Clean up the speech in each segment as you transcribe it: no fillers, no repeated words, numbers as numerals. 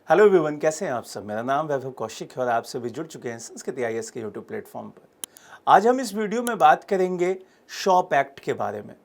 Hello everyone, कैसे हैं आप सब। मेरा नाम वैभव कौशिक है और आप सभी जुड़ चुके हैं संस्कृति आईएएस के यूट्यूब प्लेटफॉर्म पर। आज हम इस वीडियो में बात करेंगे शॉप एक्ट के बारे में।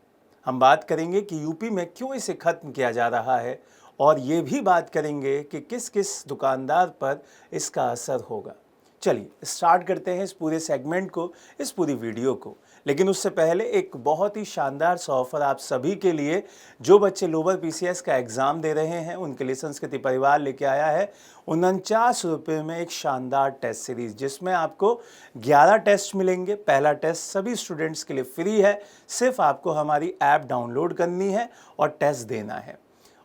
हम बात करेंगे कि यूपी में क्यों इसे खत्म किया जा रहा है और ये भी बात करेंगे कि किस किस दुकानदार पर इसका असर होगा। चलिए स्टार्ट करते हैं इस पूरे सेगमेंट को, इस पूरी वीडियो को। लेकिन उससे पहले एक बहुत ही शानदार सा ऑफर आप सभी के लिए, जो बच्चे लोअर पीसीएस का एग्ज़ाम दे रहे हैं उनके लिए संस्कृति परिवार लेके आया है 49 रुपये में एक शानदार टेस्ट सीरीज, जिसमें आपको 11 टेस्ट मिलेंगे। पहला टेस्ट सभी स्टूडेंट्स के लिए फ्री है, सिर्फ आपको हमारी ऐप डाउनलोड करनी है और टेस्ट देना है।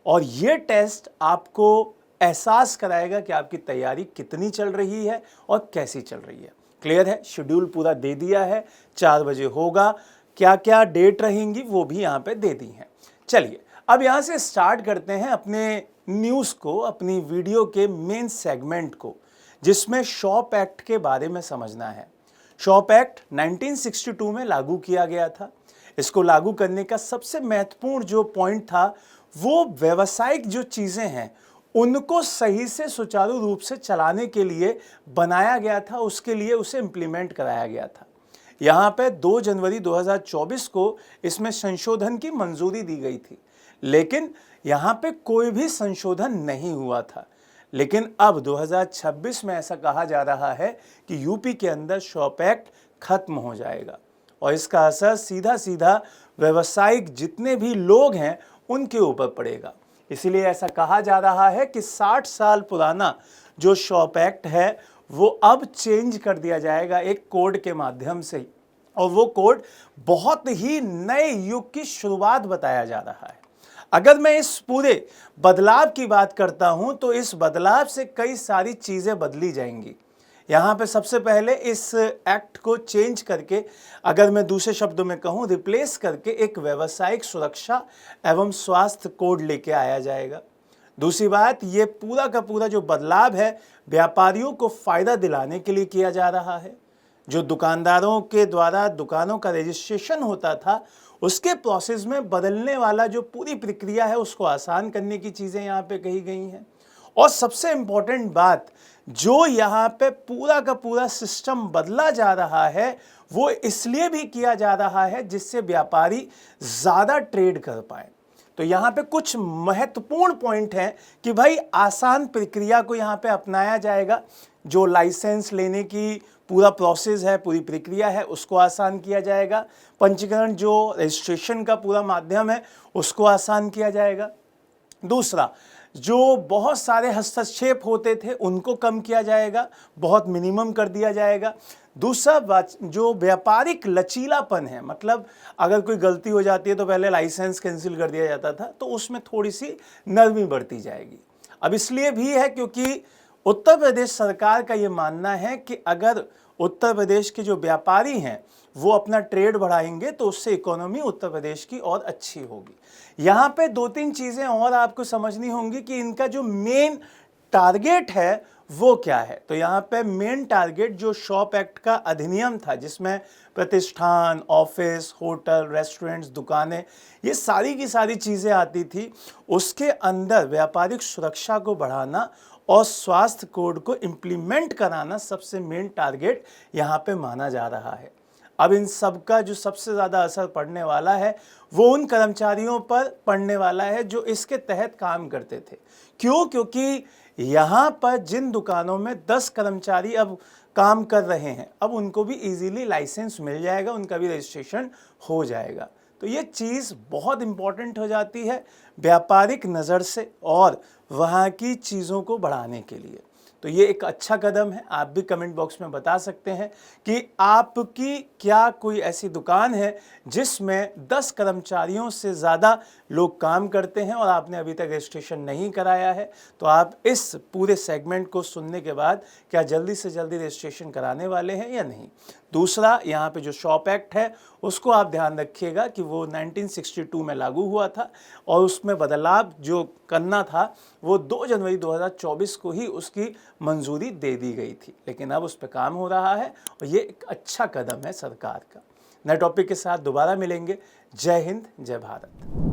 और ये टेस्ट आपको एहसास कराएगा कि आपकी तैयारी कितनी चल रही है और कैसी चल रही है। क्लियर है, शेड्यूल पूरा दे दिया है, 4 बजे होगा, क्या क्या डेट रहेंगी वो भी यहाँ पे दे दी हैं। चलिए अब यहाँ से स्टार्ट करते हैं अपने न्यूज़ को, अपनी वीडियो के मेन सेगमेंट को, जिसमें शॉप एक्ट के बारे में समझना है। शॉप एक्ट 1962 में लागू किया गया था। इसको लागू करने का सबसे महत्वपूर्ण जो पॉइंट था वो व्यावसायिक जो चीज़ें हैं उनको सही से सुचारू रूप से चलाने के लिए बनाया गया था, उसके लिए उसे इम्प्लीमेंट कराया गया था। यहाँ पे 2 जनवरी 2024 को इसमें संशोधन की मंजूरी दी गई थी, लेकिन यहाँ पे कोई भी संशोधन नहीं हुआ था। लेकिन अब 2026 में ऐसा कहा जा रहा है कि यूपी के अंदर शॉप एक्ट खत्म हो जाएगा और इसका असर सीधा सीधा व्यावसायिक जितने भी लोग हैं उनके ऊपर पड़ेगा। इसीलिए ऐसा कहा जा रहा है कि 60 साल पुराना जो शॉप एक्ट है वो अब चेंज कर दिया जाएगा एक कोड के माध्यम से, और वो कोड बहुत ही नए युग की शुरुआत बताया जा रहा है। अगर मैं इस पूरे बदलाव की बात करता हूं तो इस बदलाव से कई सारी चीज़ें बदली जाएंगी। यहाँ पे सबसे पहले इस एक्ट को चेंज करके, अगर मैं दूसरे शब्दों में कहूँ रिप्लेस करके, एक व्यावसायिक सुरक्षा एवं स्वास्थ्य कोड लेके आया जाएगा। दूसरी बात, ये पूरा का पूरा जो बदलाव है व्यापारियों को फ़ायदा दिलाने के लिए किया जा रहा है। जो दुकानदारों के द्वारा दुकानों का रजिस्ट्रेशन होता था उसके प्रोसेस में बदलने वाला जो पूरी प्रक्रिया है उसको आसान करने की चीज़ें यहाँ पे कही गई हैं। और सबसे इम्पॉर्टेंट बात, जो यहाँ पे पूरा का पूरा सिस्टम बदला जा रहा है वो इसलिए भी किया जा रहा है जिससे व्यापारी ज़्यादा ट्रेड कर पाए। तो यहाँ पे कुछ महत्वपूर्ण पॉइंट हैं कि भाई आसान प्रक्रिया को यहाँ पे अपनाया जाएगा। जो लाइसेंस लेने की पूरा प्रोसेस है, पूरी प्रक्रिया है, उसको आसान किया जाएगा। पंजीकरण जो रजिस्ट्रेशन का पूरा माध्यम है उसको आसान किया जाएगा। दूसरा, जो बहुत सारे हस्तक्षेप होते थे उनको कम किया जाएगा, बहुत मिनिमम कर दिया जाएगा। दूसरा बात, जो व्यापारिक लचीलापन है, मतलब अगर कोई गलती हो जाती है तो पहले लाइसेंस कैंसिल कर दिया जाता था, तो उसमें थोड़ी सी नरमी बढ़ती जाएगी। अब इसलिए भी है क्योंकि उत्तर प्रदेश सरकार का ये मानना है कि अगर उत्तर प्रदेश के जो व्यापारी हैं वो अपना ट्रेड बढ़ाएंगे तो उससे इकोनॉमी उत्तर प्रदेश की और अच्छी होगी। यहाँ पे 2-3 चीज़ें और आपको समझनी होंगी कि इनका जो मेन टारगेट है वो क्या है। तो यहाँ पे मेन टारगेट जो शॉप एक्ट का अधिनियम था, जिसमें प्रतिष्ठान, ऑफिस, होटल, रेस्टोरेंट्स, दुकानें, ये सारी की सारी चीज़ें आती थी, उसके अंदर व्यापारिक सुरक्षा को बढ़ाना और स्वास्थ्य कोड को इम्प्लीमेंट कराना सबसे मेन टारगेट यहाँ पे माना जा रहा है। अब इन सब का जो सबसे ज़्यादा असर पड़ने वाला है वो उन कर्मचारियों पर पड़ने वाला है जो इसके तहत काम करते थे। क्यों? क्योंकि यहाँ पर जिन दुकानों में 10 कर्मचारी अब काम कर रहे हैं, अब उनको भी इजीली लाइसेंस मिल जाएगा, उनका भी रजिस्ट्रेशन हो जाएगा। तो ये चीज़ बहुत इम्पॉर्टेंट हो जाती है व्यापारिक नज़र से और वहाँ की चीज़ों को बढ़ाने के लिए। तो ये एक अच्छा कदम है। आप भी कमेंट बॉक्स में बता सकते हैं कि आपकी क्या कोई ऐसी दुकान है जिसमें 10 कर्मचारियों से ज़्यादा लोग काम करते हैं और आपने अभी तक रजिस्ट्रेशन नहीं कराया है। तो आप इस पूरे सेगमेंट को सुनने के बाद क्या जल्दी से जल्दी रजिस्ट्रेशन कराने वाले हैं या नहीं। दूसरा, यहाँ पे जो शॉप एक्ट है उसको आप ध्यान रखिएगा कि वो 1962 में लागू हुआ था और उसमें बदलाव जो करना था वो 2 जनवरी 2024 को ही उसकी मंजूरी दे दी गई थी, लेकिन अब उस पर काम हो रहा है और ये एक अच्छा कदम है सरकार का। नए टॉपिक के साथ दोबारा मिलेंगे। जय हिंद, जय भारत।